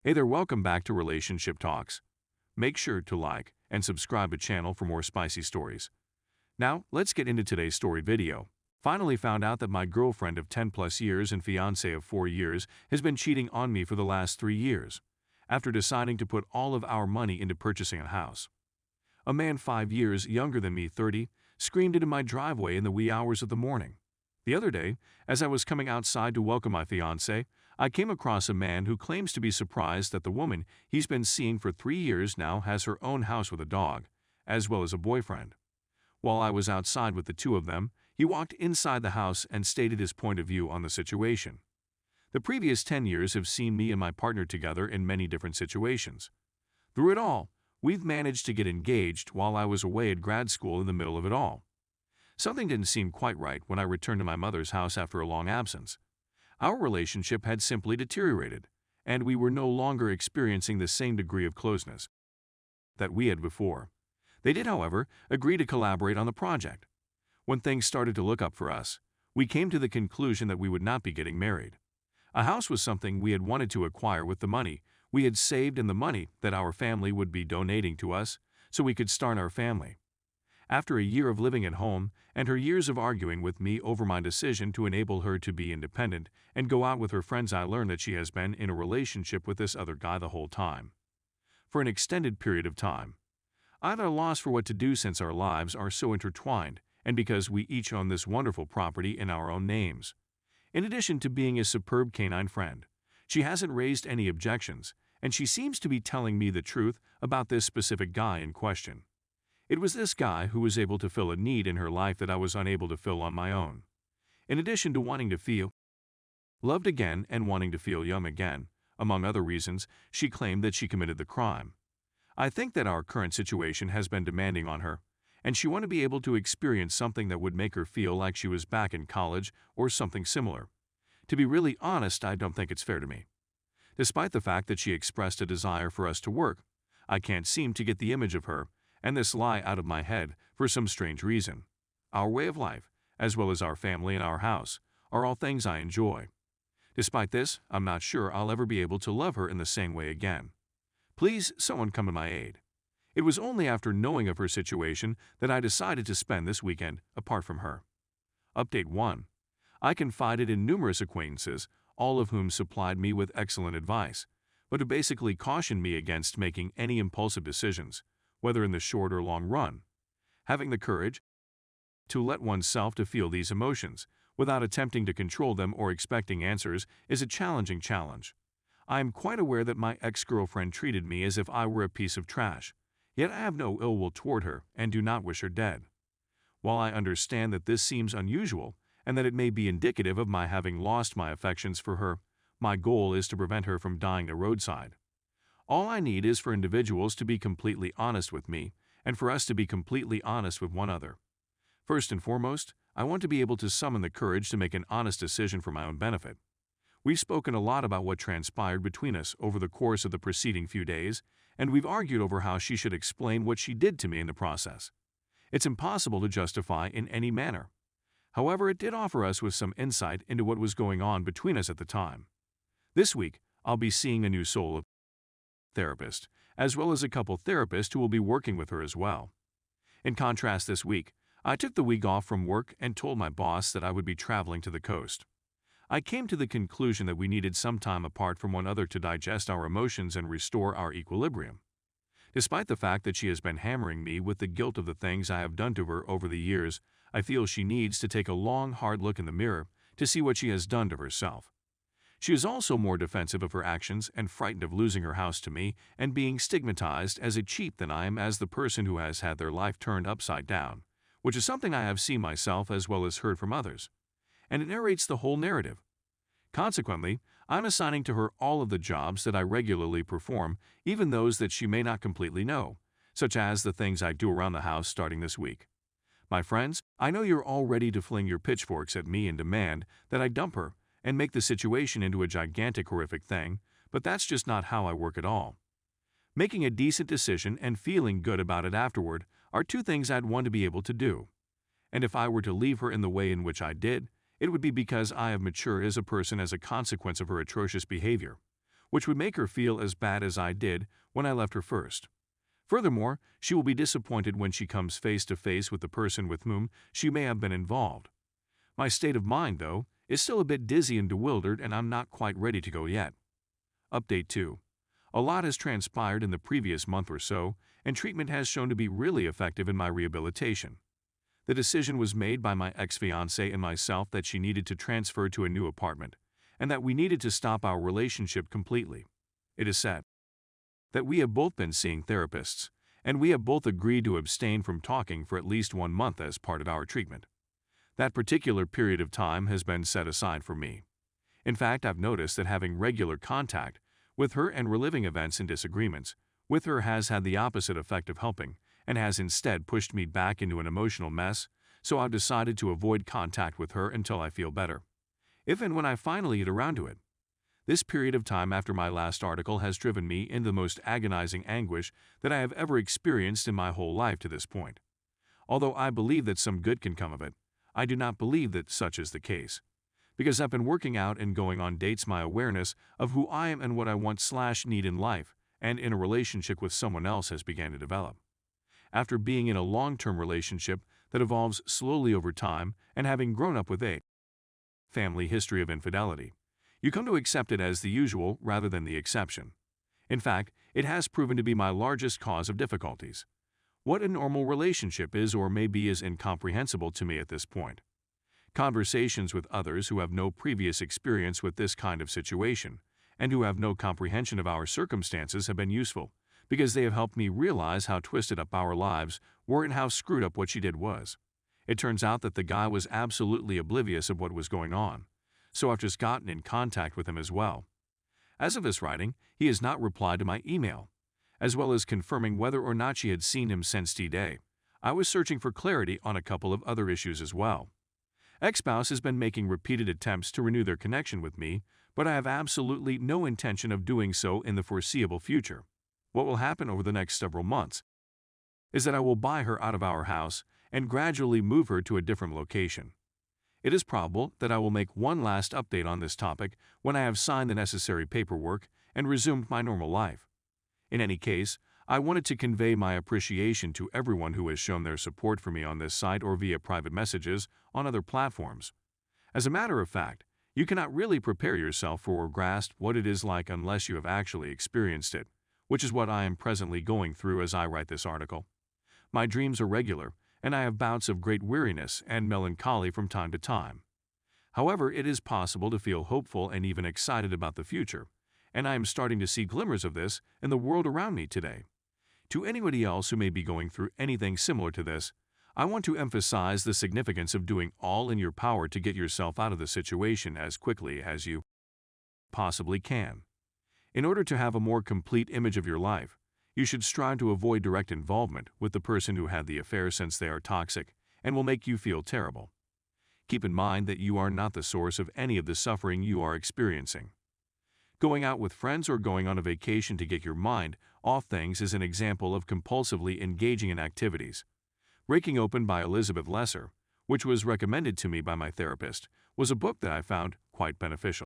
Hey there, welcome back to Relationship Talks. Make sure to like and subscribe to channel for more spicy stories. Now, let's get into today's story video. Finally found out that my girlfriend of 10 plus years and fiance of 4 years has been cheating on me for the last 3 years, after deciding to put all of our money into purchasing a house. A man 5 years younger than me, 30, screamed into my driveway in the wee hours of the morning. The other day, as I was coming outside to welcome my fiance, I came across a man who claims to be surprised that the woman he's been seeing for 3 years now has her own house with a dog, as well as a boyfriend. While I was outside with the two of them, he walked inside the house and stated his point of view on the situation. The previous 10 years have seen me and my partner together in many different situations. Through it all, we've managed to get engaged while I was away at grad school in the middle of it all. Something didn't seem quite right when I returned to my mother's house after a long absence. Our relationship had simply deteriorated, and we were no longer experiencing the same degree of closeness that we had before. They did, however, agree to collaborate on the project. When things started to look up for us, we came to the conclusion that we would not be getting married. A house was something we had wanted to acquire with the money we had saved and the money that our family would be donating to us so we could start our family. After a year of living at home and her years of arguing with me over my decision to enable her to be independent and go out with her friends, I learned that she has been in a relationship with this other guy the whole time. For an extended period of time. I'm at a loss for what to do since our lives are so intertwined and because we each own this wonderful property in our own names. In addition to being a superb canine friend, she hasn't raised any objections, and she seems to be telling me the truth about this specific guy in question. It was this guy who was able to fill a need in her life that I was unable to fill on my own. In addition to wanting to feel loved again and wanting to feel young again, among other reasons, she claimed that she committed the crime. I think that our current situation has been demanding on her, and she wanted to be able to experience something that would make her feel like she was back in college or something similar. To be really honest, I don't think it's fair to me. Despite the fact that she expressed a desire for us to work, I can't seem to get the image of her and this lie out of my head for some strange reason. Our way of life, as well as our family and our house, are all things I enjoy. Despite this, I'm not sure I'll ever be able to love her in the same way again. Please, someone come to my aid. It was only after knowing of her situation that I decided to spend this weekend apart from her. Update 1. I confided in numerous acquaintances, all of whom supplied me with excellent advice, but who basically cautioned me against making any impulsive decisions, whether in the short or long run. Having the courage to let oneself to feel these emotions without attempting to control them or expecting answers is a challenging challenge. I am quite aware that my ex-girlfriend treated me as if I were a piece of trash, yet I have no ill will toward her and do not wish her dead. While I understand that this seems unusual and that it may be indicative of my having lost my affections for her, my goal is to prevent her from dying the roadside. All I need is for individuals to be completely honest with me and for us to be completely honest with one another. First and foremost, I want to be able to summon the courage to make an honest decision for my own benefit. We've spoken a lot about what transpired between us over the course of the preceding few days, and we've argued over how she should explain what she did to me in the process. It's impossible to justify in any manner. However, it did offer us with some insight into what was going on between us at the time. This week, I'll be seeing a new soul therapist, as well as a couple therapists who will be working with her as well. In contrast, this week, I took the week off from work and told my boss that I would be traveling to the coast. I came to the conclusion that we needed some time apart from one another to digest our emotions and restore our equilibrium. Despite the fact that she has been hammering me with the guilt of the things I have done to her over the years, I feel she needs to take a long, hard look in the mirror to see what she has done to herself. She is also more defensive of her actions and frightened of losing her house to me and being stigmatized as a cheat than I am as the person who has had their life turned upside down, which is something I have seen myself as well as heard from others. And it narrates the whole narrative. Consequently, I'm assigning to her all of the jobs that I regularly perform, even those that she may not completely know, such as the things I do around the house starting this week. My friends, I know you're all ready to fling your pitchforks at me and demand that I dump her and make the situation into a gigantic horrific thing, but that's just not how I work at all. Making a decent decision and feeling good about it afterward are two things I'd want to be able to do. And if I were to leave her in the way in which I did, it would be because I have matured as a person as a consequence of her atrocious behavior, which would make her feel as bad as I did when I left her first. Furthermore, she will be disappointed when she comes face to face with the person with whom she may have been involved. My state of mind, though, is still a bit dizzy and bewildered, and I'm not quite ready to go yet. Update 2. A lot has transpired in the previous month or so, and treatment has shown to be really effective in my rehabilitation. The decision was made by my ex-fiance and myself that she needed to transfer to a new apartment, and that we needed to stop our relationship completely. It is said that we have both been seeing therapists, and we have both agreed to abstain from talking for at least 1 month as part of our treatment. That particular period of time has been set aside for me. In fact, I've noticed that having regular contact with her and reliving events and disagreements with her has had the opposite effect of helping, and has instead pushed me back into an emotional mess, so I've decided to avoid contact with her until I feel better, if and when I finally get around to it. This period of time after my last article has driven me into the most agonizing anguish that I have ever experienced in my whole life to this point. Although I believe that some good can come of it, I do not believe that such is the case. Because I've been working out and going on dates, my awareness of who I am and what I want/need in life and in a relationship with someone else has begun to develop. After being in a long-term relationship that evolves slowly over time and having grown up with a family history of infidelity, you come to accept it as the usual rather than the exception. In fact, it has proven to be my largest cause of difficulties. What a normal relationship is or may be is incomprehensible to me at this point. Conversations with others who have no previous experience with this kind of situation and who have no comprehension of our circumstances have been useful, because they have helped me realize how twisted up our lives were and how screwed up what she did was. It turns out that the guy was absolutely oblivious of what was going on, so I've just gotten in contact with him as well. As of this writing, he has not replied to my email, as well as confirming whether or not she had seen him since T-Day. I was searching for clarity on a couple of other issues as well. Ex-spouse has been making repeated attempts to renew their connection with me, but I have absolutely no intention of doing so in the foreseeable future. What will happen over the next several months is that I will buy her out of our house and gradually move her to a different location. It is probable that I will make one last update on this topic when I have signed the necessary paperwork and resumed my normal life. In any case, I wanted to convey my appreciation to everyone who has shown their support for me on this site or via private messages on other platforms. As a matter of fact, you cannot really prepare yourself for or grasp what it is like unless you have actually experienced it, which is what I am presently going through as I write this article. My dreams are regular, and I have bouts of great weariness and melancholy from time to time. However, it is possible to feel hopeful and even excited about the future, and I am starting to see glimmers of this in the world around me today. To anybody else who may be going through anything similar to this, I want to emphasize the significance of doing all in your power to get yourself out of the situation as quickly as you possibly can. In order to have a more complete image of your life, you should strive to avoid direct involvement with the person who had the affair, since they are toxic and will make you feel terrible. Keep in mind that you are not the source of any of the suffering you are experiencing. Going out with friends or going on a vacation to get your mind off things is an example of compulsively engaging in activities. Breaking Open by Elizabeth Lesser, which was recommended to me by my therapist, was a book that I found quite beneficial.